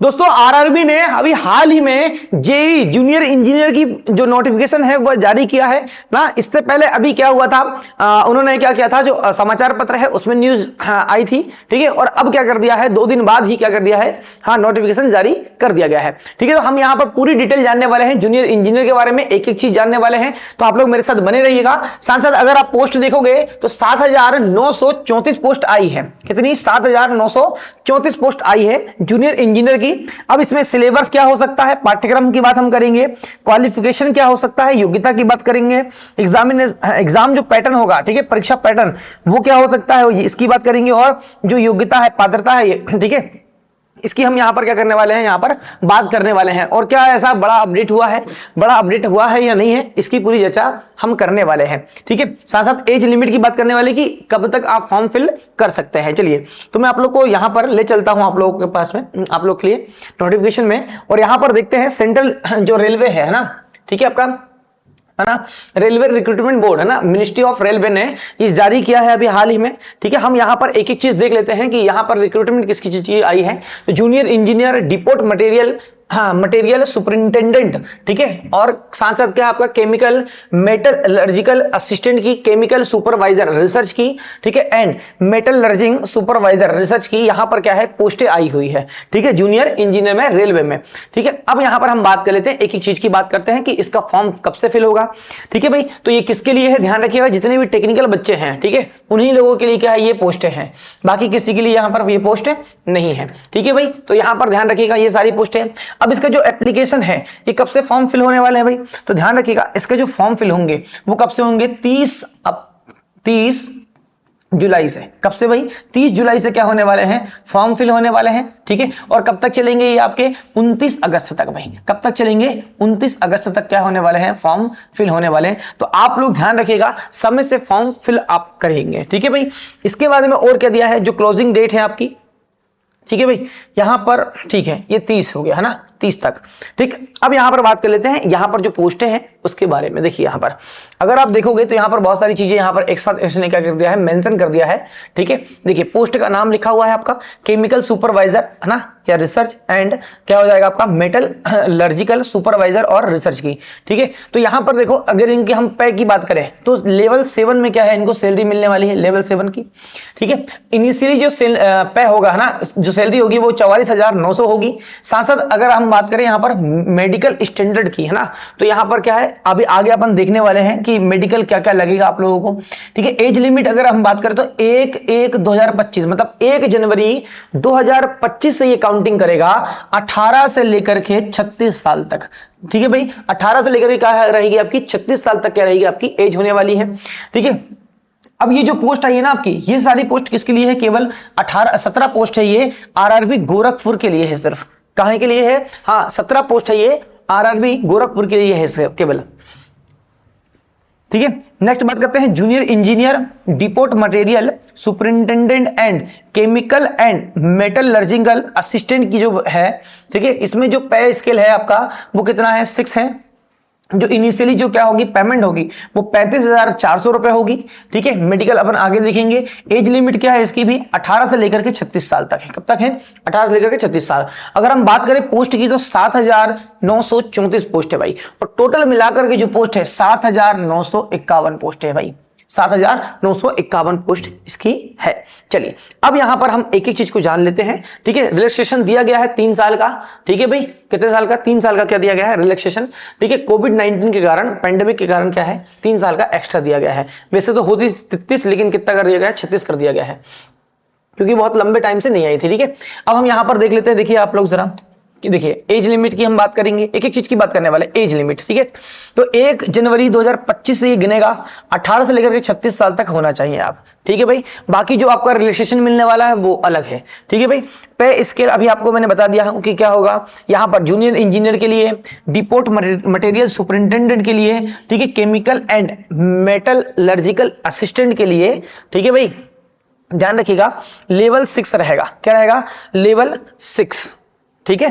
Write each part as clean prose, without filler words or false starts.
दोस्तों आरआरबी ने अभी हाल ही में जेई जूनियर इंजीनियर की जो नोटिफिकेशन है वह जारी किया है ना। इससे पहले अभी क्या हुआ था, उन्होंने क्या किया था, जो समाचार पत्र है उसमें न्यूज आई थी, ठीक है। और अब क्या कर दिया है, 2 दिन बाद ही क्या कर दिया है, हाँ नोटिफिकेशन जारी कर दिया गया है, ठीक है। तो हम यहाँ पर पूरी डिटेल जानने वाले हैं जूनियर इंजीनियर के बारे में, एक एक चीज जानने वाले हैं, तो आप लोग मेरे साथ बने रहिएगा। साथ साथ अगर आप पोस्ट देखोगे तो 7,934 पोस्ट आई है। कितनी? 7,934 पोस्ट आई है जूनियर इंजीनियर की। अब इसमें सिलेबस क्या हो सकता है, पाठ्यक्रम की बात हम करेंगे, क्वालिफिकेशन क्या हो सकता है, योग्यता की बात करेंगे, एग्जाम जो पैटर्न होगा, ठीक है, परीक्षा पैटर्न वो क्या हो सकता है इसकी बात करेंगे, और जो योग्यता है, पात्रता है, ठीक है, इसकी हम यहां पर क्या करने वाले हैं, यहां पर बात करने वाले हैं। और क्या ऐसा बड़ा अपडेट हुआ है या नहीं है, इसकी पूरी चर्चा हम करने वाले हैं, ठीक है। साथ साथ एज लिमिट की बात करने वाले कि कब तक आप फॉर्म फिल कर सकते हैं। चलिए तो मैं आप लोग को यहां पर ले चलता हूं, आप लोगों के पास में, आप लोग के लिए नोटिफिकेशन में। और यहां पर देखते हैं सेंट्रल जो रेलवे है ना, ठीक है, आपका है ना, रेलवे रिक्रूटमेंट बोर्ड है ना, मिनिस्ट्री ऑफ रेलवे ने इस जारी किया है अभी हाल ही में, ठीक है। हम यहां पर एक एक चीज देख लेते हैं कि यहां पर रिक्रूटमेंट किसकी चीज की आई है। तो जूनियर इंजीनियर डिपोट मटेरियल, हाँ मटेरियल सुपरिंटेंडेंट, ठीक है। और साथ साथ क्या आपका केमिकल मेटलर्जिकल असिस्टेंट की, केमिकल सुपरवाइजर रिसर्च की, ठीक है, एंड मेटलर्जिंग सुपरवाइजर रिसर्च की यहां पर क्या है, पोस्टें आई हुई है, ठीक है, जूनियर इंजीनियर में, रेलवे में, ठीक है। अब यहां पर हम बात कर लेते हैं, एक एक चीज की बात करते हैं कि इसका फॉर्म कब से फिल होगा, ठीक है भाई। तो ये किसके लिए है, ध्यान रखिएगा, जितने भी टेक्निकल बच्चे हैं, ठीक है, उन्हीं लोगों के लिए क्या है, ये पोस्टें हैं, बाकी किसी के लिए यहां पर ये पोस्टें नहीं है, ठीक है भाई। तो यहां पर ध्यान रखिएगा, ये सारी पोस्टें। अब इसका जो एप्लीकेशन है ये कब से फॉर्म फिल होने वाले हैं भाई, तो ध्यान रखिएगा, इसके जो फॉर्म फिल होंगे वो कब से होंगे, 30 जुलाई से। कब से भाई, 30 जुलाई से क्या होने वाले हैं, फॉर्म फिल होने वाले हैं, ठीक है। और कब तक चलेंगे ये आपके, 29 अगस्त तक भाई। कब तक चलेंगे, 29 अगस्त तक क्या होने वाले हैं, फॉर्म फिल होने वाले हैं। तो आप लोग ध्यान रखिएगा, समय से फॉर्म फिल आप करेंगे, ठीक है भाई। इसके बाद में और क्या दिया है, जो क्लोजिंग डेट है आपकी, ठीक है भाई, यहां पर, ठीक है, ये 30 हो गया है ना, 30 तक, ठीक। अब यहां पर बात कर लेते हैं, यहां पर जो पोस्टें हैं उसके बारे में। देखिए यहां पर अगर आप देखोगे तो यहां पर बहुत सारी चीजें यहां पर एक साथ इसने क्या कर दिया है, मेंशन कर दिया है, ठीक है। देखिए पोस्ट का नाम लिखा हुआ है आपका केमिकल सुपरवाइजर, है ना, या रिसर्च एंड क्या हो जाएगा आपका मेटलर्जिकल सुपरवाइजर और रिसर्च की, ठीक है। तो यहां पर देखो, अगर इनके हम पे की बात करें तो लेवल 7 में क्या है, इनको सैलरी मिलने वाली है, लेवल 7 की, ठीक है। इनिशियली जो पे होगा, है ना, जो सैलरी होगी वो 44,900 होगी। साथ साथ अगर हम बात करें यहां पर मेडिकल स्टैंडर्ड की, है ना, तो यहां पर क्या है, अभी आगे अपन देखने वाले हैं कि मेडिकल क्या क्या लगेगा आप लोगों को, ठीक है। एज लिमिट अगर हम बात करें तो 1/1/2025 मतलब 1 जनवरी 2025 से ये काउंटिंग करेगा, 18 से लेकर के 36 साल तक, ठीक है भाई। 18 से लेकर के क्या रहेगी आपकी, 36 साल तक क्या रहेगी आपकी एज होने वाली है, ठीक है। अब ये जो पोस्ट आई है ना आपकी, ये सारी पोस्ट किसके लिए है, केवल 17 पोस्ट है ये आरआरबी गोरखपुर के लिए है, सिर्फ कहां के लिए है, हाँ 17 पोस्ट है ये आरआरबी गोरखपुर के लिए है केवल, ठीक है। नेक्स्ट बात करते हैं junior engineer depot material superintendent and chemical and metallurgical assistant की जो है, ठीक है, इसमें जो पे स्केल है आपका वो कितना है, 6 है। जो इनिशियली जो क्या होगी पेमेंट होगी वो 35,400 रुपए होगी, ठीक है। मेडिकल अपन आगे देखेंगे। एज लिमिट क्या है इसकी भी, 18 से लेकर के 36 साल तक है। कब तक है, 18 से लेकर के 36 साल। अगर हम बात करें पोस्ट की तो 7,934 पोस्ट है भाई, और टोटल मिलाकर के जो पोस्ट है 7,951 पोस्ट है भाई, 7,951 पोस्ट इसकी है। चलिए अब यहां पर हम एक एक चीज को जान लेते हैं, ठीक है। रिलैक्सेशन दिया गया है 3 साल का, ठीक है भाई, कितने साल का, 3 साल का क्या दिया गया है, रिलैक्सेशन, ठीक है। कोविड-19 के कारण, पेंडेमिक के कारण क्या है, 3 साल का एक्स्ट्रा दिया गया है। वैसे तो होती 33, लेकिन कितना कर दिया गया है, 36 कर दिया गया है, क्योंकि बहुत लंबे टाइम से नहीं आई थी, ठीक है। अब हम यहां पर देख लेते हैं, देखिए आप लोग जरा कि देखिए एज लिमिट की हम बात करेंगे, एक एक चीज की बात करने वाले, एज लिमिट, ठीक है। तो 1 जनवरी 2025 से ये गिनेगा, 18 से लेकर के 36 साल तक होना चाहिए आप, ठीक है भाई। बाकी जो आपका रिलैक्सेशन मिलने वाला है वो अलग है, ठीक है भाई। पे स्केल अभी आपको मैंने बता दिया कि क्या होगा यहां पर जूनियर इंजीनियर के लिए, डिपोट मटेरियल सुपरिंटेंडेंट के लिए, ठीक है, केमिकल एंड मेटलर्जिकल असिस्टेंट के लिए, ठीक है भाई। ध्यान रखिएगा लेवल 6 रहेगा, क्या रहेगा, लेवल 6, ठीक है,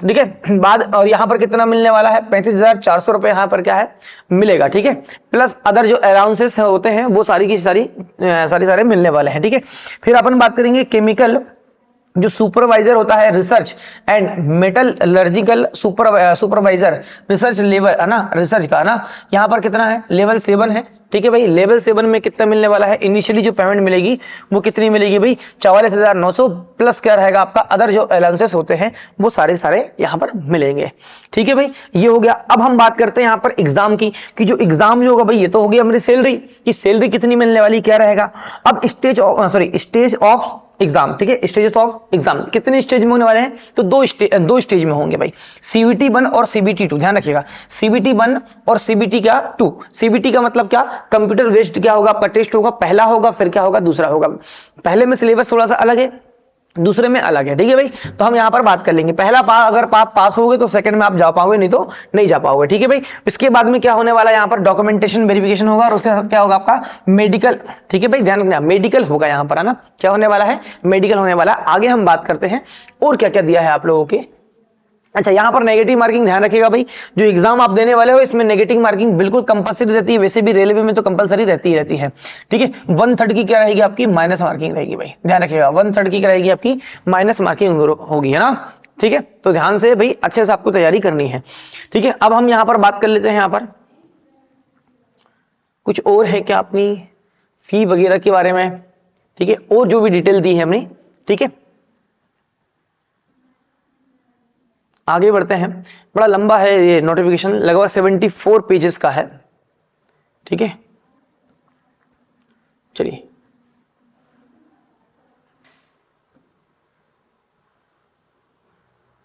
ठीक है। बाद और यहां पर कितना मिलने वाला है, 35,400 रुपए यहां पर क्या है मिलेगा, ठीक है। प्लस अदर जो अलाउंसेस होते हैं वो सारी की सारे मिलने वाले हैं, ठीक है। फिर अपन बात करेंगे केमिकल जो सुपरवाइजर होता है research and metallurgical supervisor research level है ना, रिसर्च का ना, यहाँ पर कितना है, लेवल 7 है। ठीक है भाई, लेवल 7 में कितना मिलने वाला है, इनिशियली जो पेमेंट मिलेगी वो कितनी मिलेगी भाई, 44,900 प्लस क्या रहेगा आपका अदर जो अलाउंसेस होते हैं वो सारे यहाँ पर मिलेंगे। ठीक है भाई, ये हो गया। अब हम बात करते हैं यहाँ पर एग्जाम की, कि जो एग्जाम जो होगा भाई, ये तो हो गई हमारी सैलरी की, सैलरी कितनी मिलने वाली क्या रहेगा। अब स्टेज ऑफ एग्जाम, ठीक है, स्टेजेस ऑफ एग्जाम कितने स्टेज में होने वाले हैं, तो दो स्टेज में होंगे भाई, CBT 1 और CBT 2, ध्यान रखिएगा, CBT 1 और CBT क्या 2। CBT का मतलब क्या, कंप्यूटर बेस्ड क्या होगा आपका टेस्ट होगा, पहला होगा, फिर क्या होगा दूसरा होगा। पहले में सिलेबस थोड़ा सा अलग है, दूसरे में अलग है। ठीक है भाई, तो हम यहां पर बात कर लेंगे, पहला अगर आप पास हो गए तो सेकंड में आप जा पाओगे, नहीं तो नहीं जा पाओगे। ठीक है भाई, इसके बाद में क्या होने वाला है, यहां पर डॉक्यूमेंटेशन वेरिफिकेशन होगा और उसके साथ क्या होगा आपका मेडिकल। ठीक है भाई, ध्यान रखना मेडिकल होगा यहां पर, है ना, क्या होने वाला है, मेडिकल होने वाला है। आगे हम बात करते हैं और क्या क्या दिया है आप लोगों के। अच्छा, यहां पर नेगेटिव मार्किंग ध्यान रखिएगा भाई, जो एग्जाम आप देने वाले हो इसमें नेगेटिव मार्किंग बिल्कुल कंपलसरी रहती है, वैसे भी रेलवे में तो कंपलसरी रहती है। ठीक है, 1/3 की क्या रहेगी आपकी, माइनस मार्किंग रहेगी भाई, ध्यान रखिएगा 1/3 की क्या रहेगी आपकी, माइनस मार्किंग होगी, है ना। ठीक है, तो ध्यान से भाई अच्छे से आपको तैयारी करनी है। ठीक है, अब हम यहां पर बात कर लेते हैं, यहां पर कुछ और है क्या अपनी फी वगैरह के बारे में। ठीक है, और जो भी डिटेल दी है हमने। ठीक है, आगे बढ़ते हैं, बड़ा लंबा है ये नोटिफिकेशन, लगभग 74 पेजेस का है। ठीक है, चलिए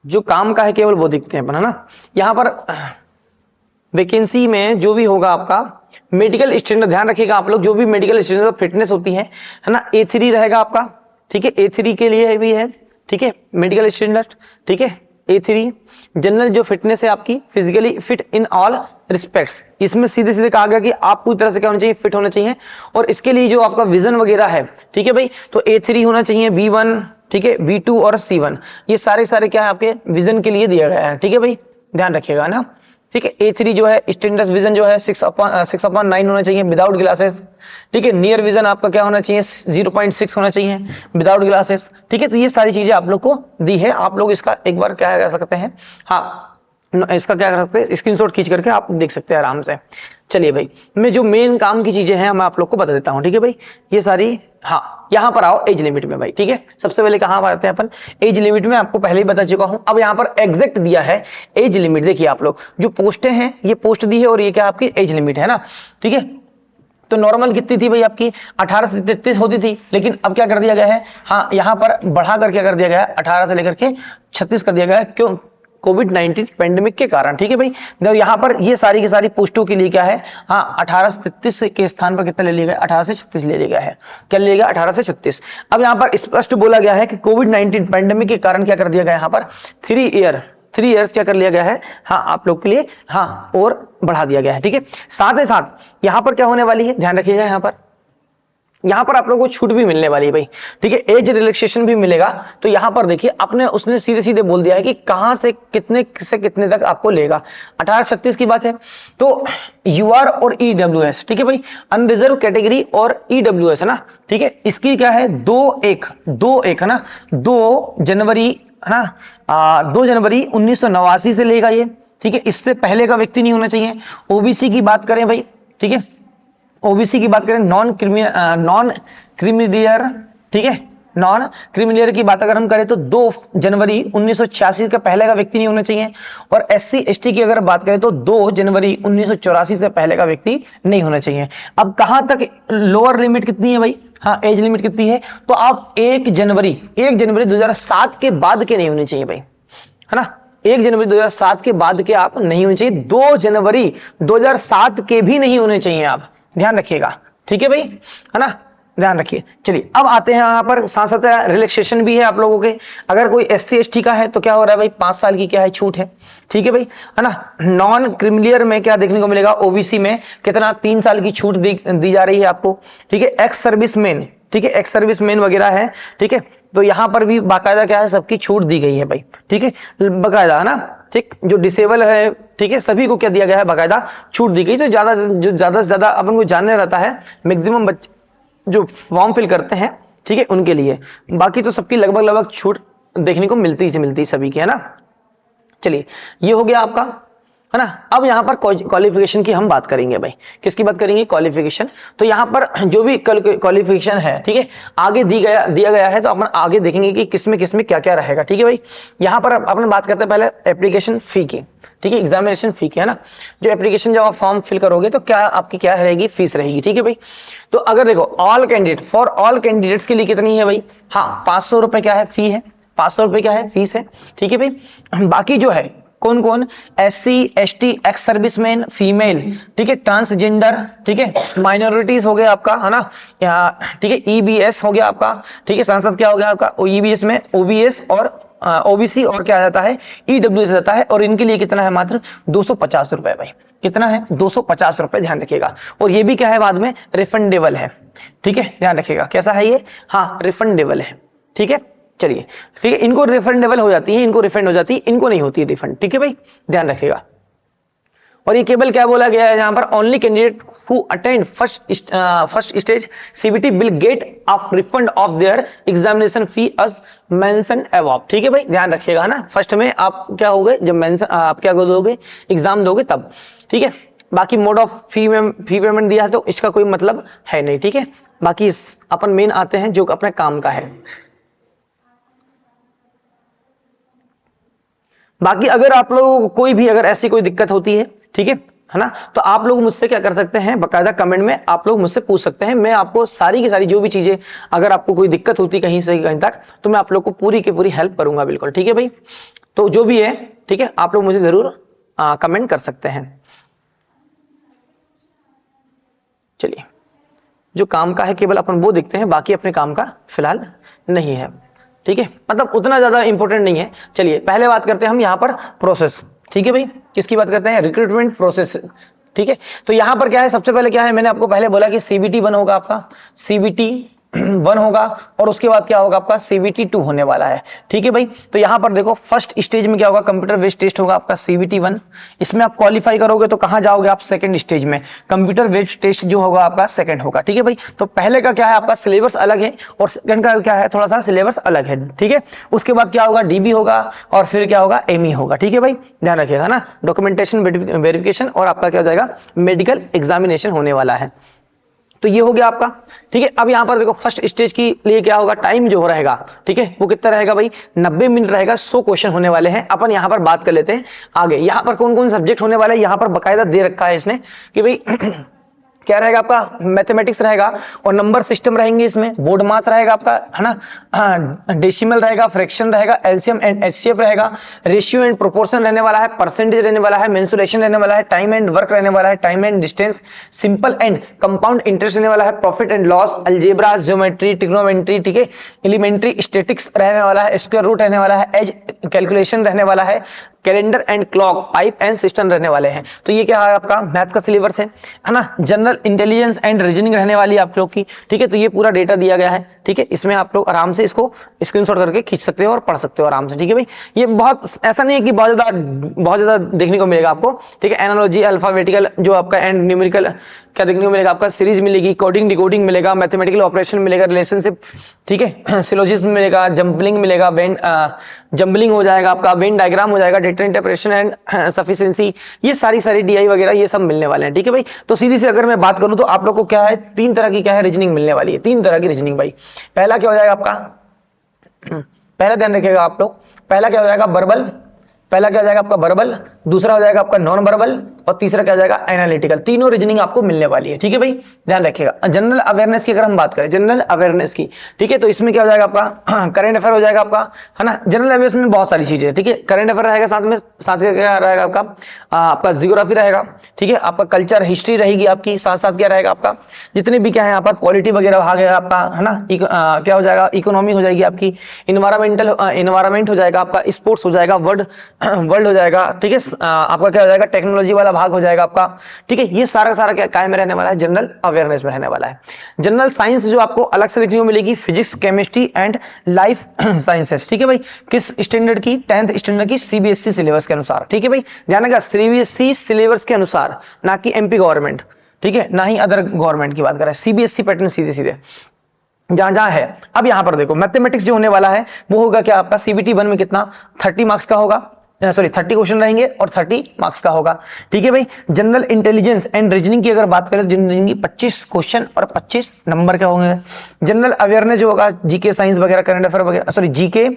जो काम का है केवल वो देखते हैं अपन, है ना। यहां पर वैकेंसी में जो भी होगा आपका मेडिकल स्टैंडर्ड, ध्यान रखिएगा आप लोग, जो भी मेडिकल स्टैंडर्ड फिटनेस होती है ना, A3 रहेगा आपका। ठीक है, A3 के लिए भी है। ठीक है, मेडिकल स्टैंडर्ड। ठीक है, A3 जनरल जो फिटनेस है आपकी, physically fit in all respects, इसमें सीधे सीधे कहा गया कि आप पूरी तरह से क्या होना चाहिए, फिट होना चाहिए। और इसके लिए जो आपका विजन वगैरह है, ठीक है भाई, तो A3 होना चाहिए, B1, ठीक है, B2 और C1, ये सारे क्या है आपके विजन के लिए दिया गया है। ठीक है भाई, ध्यान रखिएगा ना। ठीक है, A3 जो है स्टैंडर्ड विजन जो है 6/9 होना चाहिए विदाउट ग्लासेस। ठीक है, नियर विजन आपका क्या होना चाहिए, 0.6 होना चाहिए विदाउट ग्लासेस। ठीक है, तो ये सारी चीजें आप लोग को दी है, आप लोग इसका एक बार क्या कर सकते हैं, हाँ इसका क्या कर सकते हैं, स्क्रीनशॉट खींच करके आप देख सकते हैं आराम से। चलिए भाई, मैं जो मेन काम की चीजें हैं मैं आप लोग को बता देता हूं। ठीक है भाई, ये सारी, हाँ यहां पर आओ एज लिमिट में भाई। ठीक है, सबसे पहले कहां आते हैं अपन, एज लिमिट में आपको पहले ही बता चुका हूं। अब यहां पर एग्जैक्ट दिया है एज लिमिट, देखिए आप लोग जो पोस्टें हैं ये पोस्ट दी है और ये क्या आपकी एज लिमिट है ना। ठीक है, तो नॉर्मल कितनी थी भाई आपकी 18 से 33 होती थी, लेकिन अब क्या कर दिया गया है, हाँ यहां पर बढ़ाकर क्या कर दिया गया है, 18 से लेकर के 36 कर दिया गया है। क्यों, कोविड-19 पेंडेमिक के कारण। ठीक है भाई, देखो यहाँ पर ये सारी की सारी पोस्टों के लिए क्या है, हाँ 18 से 36 के स्थान पर कितना ले लिया गया, 18 से 36 ले लिया गया है। क्या ले लिया गया, 18 से 36। अब यहाँ पर स्पष्ट बोला गया है कि कोविड-19 पेंडेमिक के कारण क्या कर दिया गया, यहाँ पर 3 इयर्स क्या कर लिया गया है, हाँ आप लोग के लिए, हाँ और बढ़ा दिया गया है। ठीक है, साथ ही साथ यहाँ पर क्या होने वाली है, ध्यान रखिएगा, यहाँ पर आप लोगों को छूट भी मिलने वाली है भाई। ठीक है, एज रिलैक्सेशन भी मिलेगा। तो यहाँ पर देखिए अपने उसने सीधे सीधे बोल दिया है कि कहां से कितने तक आपको लेगा। 18-36 की बात है, तो UR और EWS, ठीक है भाई, अनरिजर्व कैटेगरी और EWS है ना। ठीक है, इसकी क्या है 2-1 है ना, 2 जनवरी है ना, 2 जनवरी 1989 से लेगा ये। ठीक है, इससे पहले का व्यक्ति नहीं होना चाहिए। OBC की बात करें भाई, ठीक है, ओबीसी की बात करें, नॉन क्रिमिलियर, ठीक है, नॉन क्रिमिलियर की बात अगर हम करें तो 2 जनवरी 1986 का पहले का व्यक्ति नहीं होना चाहिए। और SC ST की अगर बात करें तो 2 जनवरी 1984 से पहले का व्यक्ति नहीं होना चाहिए। अब कहां तक लोअर लिमिट कितनी है भाई, हाँ एज लिमिट कितनी है, तो आप 1 जनवरी 2007 के बाद के नहीं होने चाहिए भाई, है ना। 1 जनवरी 2007 के बाद के आप नहीं होने चाहिए, 2 जनवरी 2007 के भी नहीं होने चाहिए, आप ध्यान रखिएगा। ठीक है भाई, है ना, ध्यान रखिए। चलिए अब आते हैं यहाँ पर, साथ साथ रिलैक्सेशन भी है आप लोगों के। अगर कोई SC ST का है तो क्या हो रहा है भाई, 5 साल की क्या है छूट है। ठीक है भाई, है ना। नॉन क्रिमिलियर में क्या देखने को मिलेगा, OBC में कितना 3 साल की छूट दी जा रही है आपको। ठीक है, एक्स सर्विसमैन, ठीक है, एक्स सर्विसमैन वगैरह है। ठीक है, तो यहां पर भी बाकायदा क्या है, सबकी छूट दी गई है भाई। ठीक है, बाकायदा, है ना। ठीक, जो डिसेबल है, ठीक है, सभी को क्या दिया गया है, बाकायदा छूट दी गई। तो ज्यादा से ज्यादा अपन को जानने रहता है, मैक्सिमम बच्चे जो फॉर्म फिल करते हैं ठीक है, उनके लिए। बाकी तो सबकी लगभग लगभग छूट देखने को मिलती सभी की, है ना। चलिए, ये हो गया आपका, है ना। अब यहां पर क्वालिफिकेशन की हम बात करेंगे भाई। किसकी बात करेंगे? क्वालिफिकेशन। तो यहां पर जो भी क्वालिफिकेशन है, ठीक है, आगे दिया गया है, तो अपन आगे देखेंगे कि किसमें क्या क्या रहेगा, ठीक है भाई। यहां पर अपन बात करते हैं पहले एप्लीकेशन फी की, ठीक है, एग्जामिनेशन फी की, है ना। जो एप्लीकेशन जब आप फॉर्म फिल करोगे तो क्या आपकी क्या रहेगी? फीस रहेगी, ठीक है भाई। तो अगर देखो फॉर ऑल कैंडिडेट्स के लिए कितनी है भाई? हाँ, 500 रुपए क्या है? फी है। 500 रुपए क्या है? फीस है, ठीक है भाई। बाकी जो है कौन कौन? SC ST, ex serviceman, female, ठीक है, ट्रांसजेंडर, ठीक है, माइनॉरिटीज हो गया आपका, है ना, ठीक है, EBS हो गया आपका, ठीक है, सांसद क्या हो गया आपका? EBS में OBS और OBC और क्या आ जाता है? EWS आ जाता है। और इनके लिए कितना है? मात्र 250 रुपए भाई। कितना है? 250 रुपए, ध्यान रखिएगा। और ये भी क्या है? बाद में रिफंडेबल है, ठीक है, ध्यान रखिएगा। कैसा है ये? हाँ, रिफंडेबल है, ठीक है। चलिए, ठीक है, इनको रिफंडेबल हो जाती है, इनको रिफंड हो जाती है, इनको नहीं होती रिफंड, ठीक है भाई, ध्यान रखिएगा। और ये केवल क्या बोला गया है यहां पर? Only candidate who attend first stage CBT will get a refund of their examination fee as mention above, ठीक है भाई, ध्यान रखिएगा ना। फर्स्ट में आप क्या हो गए? जब मेंशन आप क्या दोगे? एग्जाम दोगे तब, ठीक है। बाकी मोड ऑफ फी पेमेंट दिया है तो इसका कोई मतलब है नहीं, ठीक है। बाकी अपन मेन आते हैं जो अपने काम का है। बाकी अगर आप लोगों को कोई भी अगर ऐसी कोई दिक्कत होती है, ठीक है ना, तो आप लोग मुझसे क्या कर सकते हैं? बकायदा कमेंट में आप लोग मुझसे पूछ सकते हैं। मैं आपको सारी की सारी जो भी चीजें, अगर आपको कोई दिक्कत होती कहीं से कहीं तक, तो मैं आप लोग को पूरी की पूरी हेल्प करूंगा, बिल्कुल, ठीक है भाई। तो जो भी है, ठीक है, आप लोग मुझे जरूर कमेंट कर सकते हैं। चलिए, जो काम का है केवल अपन वो देखते हैं, बाकी अपने काम का फिलहाल नहीं है, ठीक है, मतलब उतना ज्यादा इंपॉर्टेंट नहीं है। चलिए, पहले बात करते हैं हम यहाँ पर प्रोसेस, ठीक है भाई। किसकी बात करते हैं? रिक्रूटमेंट प्रोसेस, ठीक है। तो यहाँ पर क्या है? सबसे पहले क्या है? मैंने आपको पहले बोला कि CBT 1 होगा आपका, CBT 1 होगा, और उसके बाद क्या होगा आपका? CBT 2 होने वाला है, ठीक है भाई। तो यहाँ पर देखो, फर्स्ट स्टेज में क्या होगा? कंप्यूटर बेस्ड टेस्ट होगा आपका CBT 1। इसमें आप क्वालिफाई करोगे तो कहां जाओगे आप? सेकंड स्टेज में। कंप्यूटर बेस्ड टेस्ट जो होगा आपका सेकंड होगा, ठीक है भाई। तो पहले का क्या है? आपका सिलेबस अलग है, और सेकंड का क्या है? थोड़ा सा सिलेबस अलग है, ठीक है। उसके बाद क्या होगा? DB होगा, और फिर क्या होगा? ME होगा, ठीक है भाई, ध्यान रखिएगा ना। डॉक्यूमेंटेशन वेरिफिकेशन, और आपका क्या हो जाएगा? मेडिकल एग्जामिनेशन होने वाला है। तो ये हो गया आपका, ठीक है। अब यहां पर देखो, फर्स्ट स्टेज के लिए क्या होगा? टाइम जो रहेगा, ठीक है, वो कितना रहेगा भाई? 90 मिनट रहेगा। 100 क्वेश्चन होने वाले हैं। अपन यहां पर बात कर लेते हैं आगे। यहां पर कौन कौन सब्जेक्ट होने वाले हैं? यहां पर बकायदा दे रखा है इसने कि भाई क्या रहेगा आपका? मैथमेटिक्स रहेगा, और नंबर सिस्टम रहेंगे इसमें, बोर्ड मास रहेगा आपका, है ना, डेसिमल रहेगा, फ्रैक्शन रहेगा, एलसीएम एंड एचसीएफ रहेगा, रेशियो एंड प्रोपोर्शन रहने वाला है, परसेंटेज रहने वाला है, मेंसुरेशन रहने वाला है, टाइम एंड वर्क रहने वाला है, time and distance, simple and compound interest रहने वाला है, profit and loss, algebra, geometry, trigonometry, ठीक है, एलिमेंट्री स्टैटिक्स रहने वाला है, स्क्वायर रूट रहने वाला है, एज कैलकुलेशन रहने वाला है, calendar and clock, pipe and system रहने वाले हैं। तो ये क्या है? आपका मैथ का सिलेबस है ना। जनरल इंटेलिजेंस एंड रीजनिंग रहने वाली है आप लोग की, ठीक है। तो ये पूरा डेटा दिया गया है, ठीक है। इसमें आप लोग आराम से इसको स्क्रीनशॉट करके खींच सकते हो और पढ़ सकते हो आराम से, ठीक है भाई। ये बहुत ऐसा नहीं है कि बहुत ज्यादा देखने को मिलेगा आपको, ठीक है। एनालॉजी, अल्फाबेटिकल जो आपका, एंड न्यूमेरिकल क्या देखने को मिलेगा? आपका सीरीज मिलेगी, कोडिंग डिकोडिंग मिलेगा, मैथमेटिकल ऑपरेशन मिलेगा, रिलेशनशिप, ठीक है, सिलोजिज्म मिलेगा, जंबलिंग मिलेगा, जंबलिंग हो जाएगा आपका, वेन डायग्राम हो जाएगा, डेटा इंटरप्रेशन एंड सफिशिएंसी, ये सारी DI वगैरह ये सब मिलने वाले हैं, ठीक है भाई। तो सीधी से अगर मैं बात करूं तो आप लोग को क्या है? 3 तरह की क्या है? रीजनिंग मिलने वाली है, 3 तरह की रीजनिंग भाई। पहला क्या हो जाएगा आपका? पहला ध्यान रखिएगा आप लोग, पहला क्या हो जाएगा? वर्बल, पहला क्या हो जाएगा आपका? वर्बल, दूसरा हो जाएगा आपका नॉन वर्बल, और तीसरा क्या हो जाएगा? एनालिटिकल। तीनों रीजनिंग आपको मिलने वाली है, ठीक है भाई, ध्यान रखिएगा। जनरल अवेयरनेस की अगर हम बात करें, जनरल अवेयरनेस की, ठीक है, तो इसमें क्या हो जाएगा आपका? करंट अफेयर हो जाएगा आपका, है ना। जनरल अवेयरनेस में बहुत सारी चीजें, ठीक है। करंट अफेयर रहेगा, साथ में क्या रहेगा आपका? आपका जियोग्राफी रहेगा, ठीक है। आपका कल्चर, हिस्ट्री रहेगी आपकी, साथ साथ क्या रहेगा आपका? जितने भी क्या है यहाँ पर पॉलिटी वगैरह भाग है आपका, है ना। क्या हो जाएगा? इकोनॉमी हो जाएगी आपकी, इन्वायरमेंट हो जाएगा आपका, स्पोर्ट्स हो जाएगा, वर्ल्ड हो जाएगा, ठीक है। आपका क्या हो जाएगा? टेक्नोलॉजी वाला भाग हो जाएगा आपका, ठीक है। ये सारा क्या काय में रहने वाला है? जनरल अवेयरनेस में रहने वाला है। जनरल साइंस जो आपको अलग से देखने को मिलेगी, physics, chemistry and life sciences, ठीक है भाई। किस स्टैंडर्ड की? 10th स्टैंडर्ड की, CBSE सिलेबस के अनुसार, ठीक है भाई, ध्यान रखिएगा, CBSE सिलेबस के अनुसार, ना कि MP गवर्नमेंट, ठीक है, ना ही अदर गवर्नमेंट की बात कर रहा है, CBSE पैटर्न सीधे सीधे। जहां जहां है। अब यहां पर देखो मैथमेटिक्स जो होने वाला है वो होगा क्या आपका सीबीटी 1 में कितना 30 मार्क्स का होगा, सॉरी 30 क्वेश्चन रहेंगे और 30 मार्क्स का होगा। ठीक है भाई। जनरल इंटेलिजेंस एंड रीजनिंग की अगर बात करें तो रीजनिंग की 25 क्वेश्चन और 25 नंबर के होंगे। जनरल अवेयरनेस जो होगा जीके साइंस वगैरह करंट अफेयर वगैरह, सॉरी जीके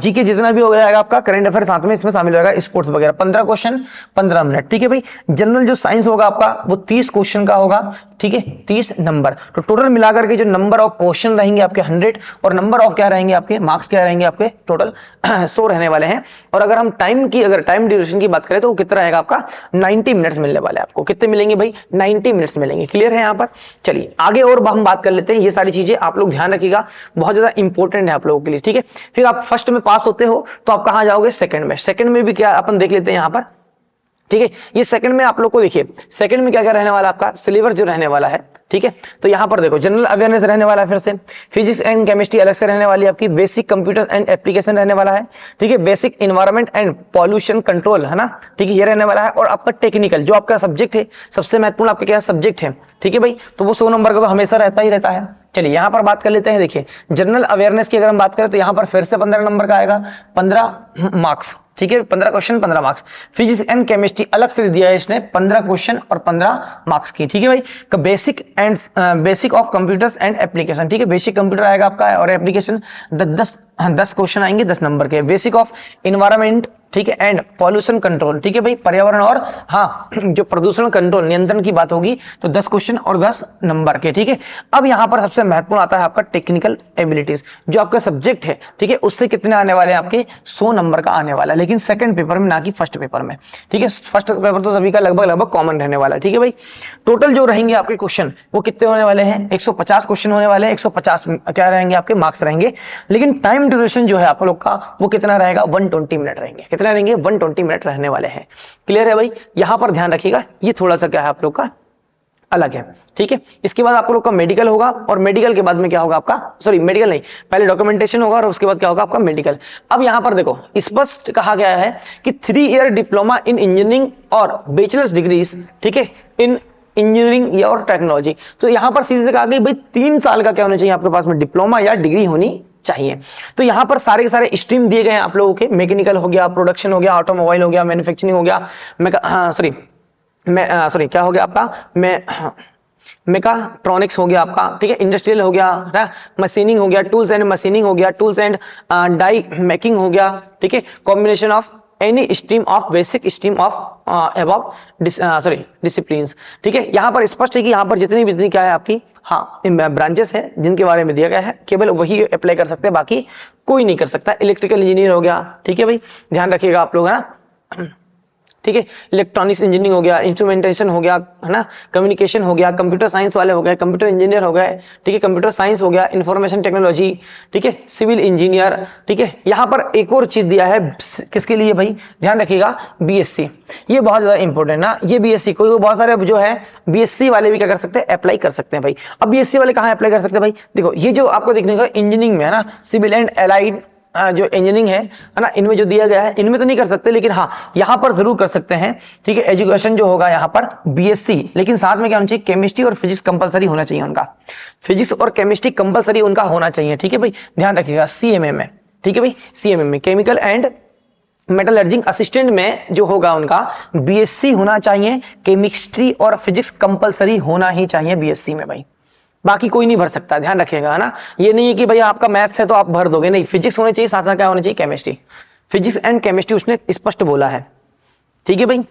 जीके जितना भी हो जाएगा आपका, करंट अफेयर साथ में इसमें शामिल होगा, स्पोर्ट्स वगैरह 15 क्वेश्चन 15 मिनट। ठीक है भाई। जनरल जो साइंस होगा आपका वो 30 क्वेश्चन का होगा। ठीक है 30 नंबर। तो टोटल मिलाकर के जो नंबर ऑफ क्वेश्चन रहेंगे आपके 100 और नंबर ऑफ क्या रहेंगे आपके मार्क्स क्या रहेंगे आपके टोटल 100 रहने वाले हैं। और अगर हम टाइम की अगर टाइम ड्यूरेशन की बात करें तो वो कितना रहेगा आपका 90 मिनट्स मिलने वाले हैं आपको। कितने मिलेंगे भाई 90 मिनट्स मिलेंगे। क्लियर है यहाँ पर। चलिए आगे और हम बात कर लेते हैं। ये सारी चीजें आप लोग ध्यान रखिएगा, बहुत ज्यादा इंपॉर्टेंट है आप लोगों के लिए। ठीक है। फिर आप फर्स्ट में पास होते हो तो आप कहां जाओगे सेकंड में। सेकंड में भी क्या अपन देख लेते हैं यहाँ पर। ठीक है। ये सेकंड में आप लोग को देखिए सेकंड में क्या क्या रहने वाला आपका सिलेबस जो रहने वाला है। ठीक है। तो यहां पर देखो जनरल अवेयरनेस रहने वाला है, फिर से फिजिक्स एंड केमिस्ट्री अलग से रहने वाली है आपकी, बेसिक कंप्यूटर एंड एप्लीकेशन रहने वाला है। ठीक है। Basic environment and pollution control है ना। ठीक है ये रहने वाला है। और आपका टेक्निकल जो आपका सब्जेक्ट है सबसे महत्वपूर्ण आपका क्या सब्जेक्ट है। ठीक है भाई। तो वो 100 नंबर का तो हमेशा रहता ही रहता है। चलिए यहां पर बात कर लेते हैं। देखिए जनरल अवेयरनेस की अगर हम बात करें तो यहां पर फिर से 15 नंबर का आएगा, 15 मार्क्स। ठीक है 15 question 15 marks. Physics and chemistry अलग से दिया है इसने 15 क्वेश्चन और 15 मार्क्स की। ठीक है भाई। Basic and basic of computers and application. ठीक है बेसिक कंप्यूटर आएगा आपका और एप्लीकेशन 10 क्वेश्चन आएंगे 10 नंबर के। बेसिक ऑफ इन्वायरमेंट ठीक है एंड पॉल्यूशन कंट्रोल। ठीक है भाई पर्यावरण और हाँ जो प्रदूषण कंट्रोल नियंत्रण की बात होगी तो 10 क्वेश्चन और 10 नंबर के। ठीक है। अब यहां पर सबसे महत्वपूर्ण आता है आपका टेक्निकल एबिलिटीज जो आपका सब्जेक्ट है। ठीक है उससे कितने आने वाले हैं आपके 100 नंबर का आने वाला है, लेकिन सेकंड पेपर में ना कि फर्स्ट पेपर में। ठीक है। फर्स्ट पेपर तो सभी का लगभग कॉमन रहने वाला है। ठीक है भाई। टोटल जो रहेंगे आपके क्वेश्चन वो कितने होने वाले हैं 150 क्वेश्चन होने वाले हैं। 150 क्या रहेंगे आपके मार्क्स रहेंगे। लेकिन टाइम ड्यूरेशन जो है आप लोग का वो कितना रहेगा 120 मिनट रहेंगे। कितना रहेंगे 120 मिनट रहने वाले हैं। क्लियर है भाई। यहां पर ध्यान रखिएगा ये थोड़ा सा क्या है आप लोग का अलग है। ठीक है। इसके बाद आप लोग का मेडिकल होगा और मेडिकल के बाद में क्या होगा आपका, सॉरी मेडिकल नहीं, पहले डॉक्यूमेंटेशन होगा और उसके बाद क्या होगा आपका मेडिकल। अब यहां पर देखो स्पष्ट कहा गया है कि 3 ईयर डिप्लोमा इन इंजीनियरिंग और बैचलर्स डिग्रीज। ठीक है इन इंजीनियरिंग या और टेक्नोलॉजी। तो यहां पर सीधे कहा गया भाई 3 साल का क्या होना चाहिए आपके पास में डिप्लोमा या डिग्री होनी चाहिए। तो यहां पर सारे के सारे स्ट्रीम दिए गए हैं आप लोगों के। मैकेनिकल हो गया, प्रोडक्शन हो गया, ऑटोमोबाइल हो गया, मैन्युफैक्चरिंग हो गया, सॉरी क्या हो गया आपका मेकाट्रॉनिक्स हो गया आपका। ठीक है। इंडस्ट्रियल हो गया, मशीनिंग हो गया, टूल्स एंड मशीनिंग हो गया, टूल्स एंड डाई मेकिंग हो गया। ठीक है। Combination of any stream of basic stream of above sorry disciplines. ठीक है। यहां पर स्पष्ट है कि यहां पर जितनी क्या है आपकी हाँ ब्रांचेस है जिनके बारे में दिया गया है केवल वही अप्लाई कर सकते हैं, बाकी कोई नहीं कर सकता। इलेक्ट्रिकल इंजीनियर हो गया। ठीक है भाई ध्यान रखिएगा आप लोग है ना। ठीक है। इलेक्ट्रॉनिक्स इंजीनियरिंग हो गया, इंस्ट्रूमेंटेशन हो गया है ना, कम्युनिकेशन हो गया, कंप्यूटर साइंस वाले हो गए, कंप्यूटर इंजीनियर हो गए। ठीक है। कंप्यूटर साइंस हो गया, इंफॉर्मेशन टेक्नोलॉजी। ठीक है। Civil engineer. ठीक है। यहां पर एक और चीज दिया है किसके लिए भाई ध्यान रखिएगा बीएससी। ये बहुत ज्यादा इंपॉर्टेंट ना। ये बीएससी कोई बहुत सारे जो है बीएससी वाले भी क्या कर सकते हैं अप्लाई कर सकते हैं भाई। अब बीएससी वाले कहां अप्लाई कर सकते हैं भाई देखो ये जो आपको देखने को इंजीनियरिंग में है ना, सिविल एंड एलाइड जो इंजीनियरिंग है ना, इनमें जो दिया गया है इनमें तो नहीं कर सकते, लेकिन हाँ यहां पर जरूर कर सकते हैं। ठीक है। एजुकेशन जो होगा यहां पर बीएससी, लेकिन साथ में क्या होना चाहिए केमिस्ट्री और फिजिक्स कंपलसरी होना चाहिए उनका। फिजिक्स और केमिस्ट्री कंपलसरी उनका होना चाहिए। ठीक है भाई ध्यान रखिएगा सीएमए में। ठीक है भाई सीएमए में केमिकल एंड मेटलर्जिंग असिस्टेंट में जो होगा उनका बीएससी होना चाहिए। केमिस्ट्री और फिजिक्स कंपलसरी होना ही चाहिए बीएससी में भाई, बाकी कोई नहीं भर सकता। ध्यान रखिएगा है ना। ये नहीं है कि भैया आपका मैथ्स है तो आप भर दोगे, नहीं फिजिक्स होने चाहिए, साथ साथ क्या होना चाहिए केमिस्ट्री। फिजिक्स एंड केमिस्ट्री उसने स्पष्ट बोला है। ठीक है भाई।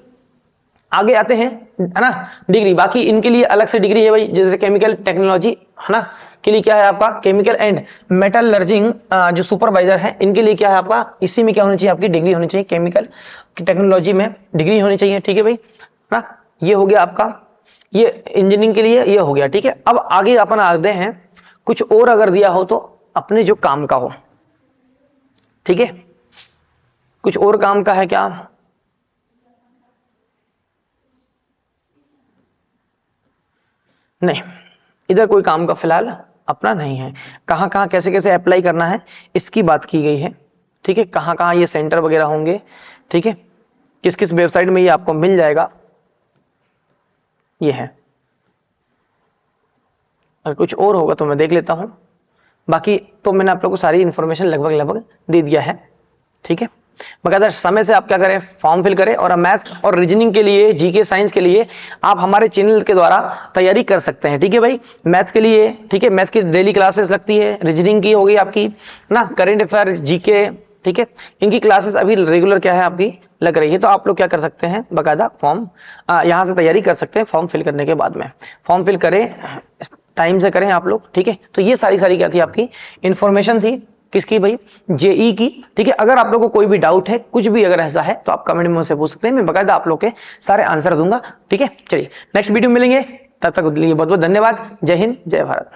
आगे आते हैं है ना डिग्री, बाकी इनके लिए अलग से डिग्री है भाई, जैसे केमिकल टेक्नोलॉजी है ना के लिए क्या है आपका केमिकल एंड मेटलर्जिंग जो सुपरवाइजर है इनके लिए क्या है आपका इसी में क्या होनी चाहिए आपकी डिग्री होनी चाहिए, केमिकल टेक्नोलॉजी में डिग्री होनी चाहिए। ठीक है भाई ना। ये हो गया आपका ये इंजीनियरिंग के लिए ये हो गया। ठीक है। अब आगे अपन आते हैं कुछ और अगर दिया हो तो अपने जो काम का हो। ठीक है। कुछ और काम का है क्या नहीं, इधर कोई काम का फिलहाल अपना नहीं है। कहां कहां कैसे कैसे अप्लाई करना है इसकी बात की गई है। ठीक है। कहां कहां ये सेंटर वगैरह होंगे। ठीक है। किस किस वेबसाइट में ये आपको मिल जाएगा ये है। और कुछ और होगा तो मैं देख लेता हूं। बाकी तो मैंने आप लोगों को सारी इंफॉर्मेशन लगभग दे दिया है, ठीक है। बकायदा समय से आप क्या करें, फॉर्म फिल करें। और मैथ्स और रीजनिंग के लिए, जीके साइंस के लिए आप हमारे चैनल के द्वारा तैयारी कर सकते हैं, ठीक है भाई। मैथ्स के लिए, ठीक है, मैथ्स की डेली क्लासेस लगती है, रीजनिंग की होगी आपकी ना, करेंट अफेयर, जीके, ठीक है, इनकी क्लासेस अभी रेगुलर क्या है आपकी लग रही है। तो आप लोग क्या कर सकते हैं, बकायदा फॉर्म यहां से तैयारी कर सकते हैं। फॉर्म फिल करने के बाद में फॉर्म फिल करें, टाइम से करें आप लोग, ठीक है। तो ये सारी क्या थी आपकी इंफॉर्मेशन थी, किसकी भाई, जेई की, ठीक है। अगर आप लोगों को कोई भी डाउट है, कुछ भी अगर ऐसा है, तो आप कमेंट में मुझसे पूछ सकते हैं, मैं बकायदा आप लोग के सारे आंसर दूंगा, ठीक है। चलिए नेक्स्ट वीडियो मिलेंगे, तब तक के लिए बहुत बहुत धन्यवाद। जय हिंद, जय भारत।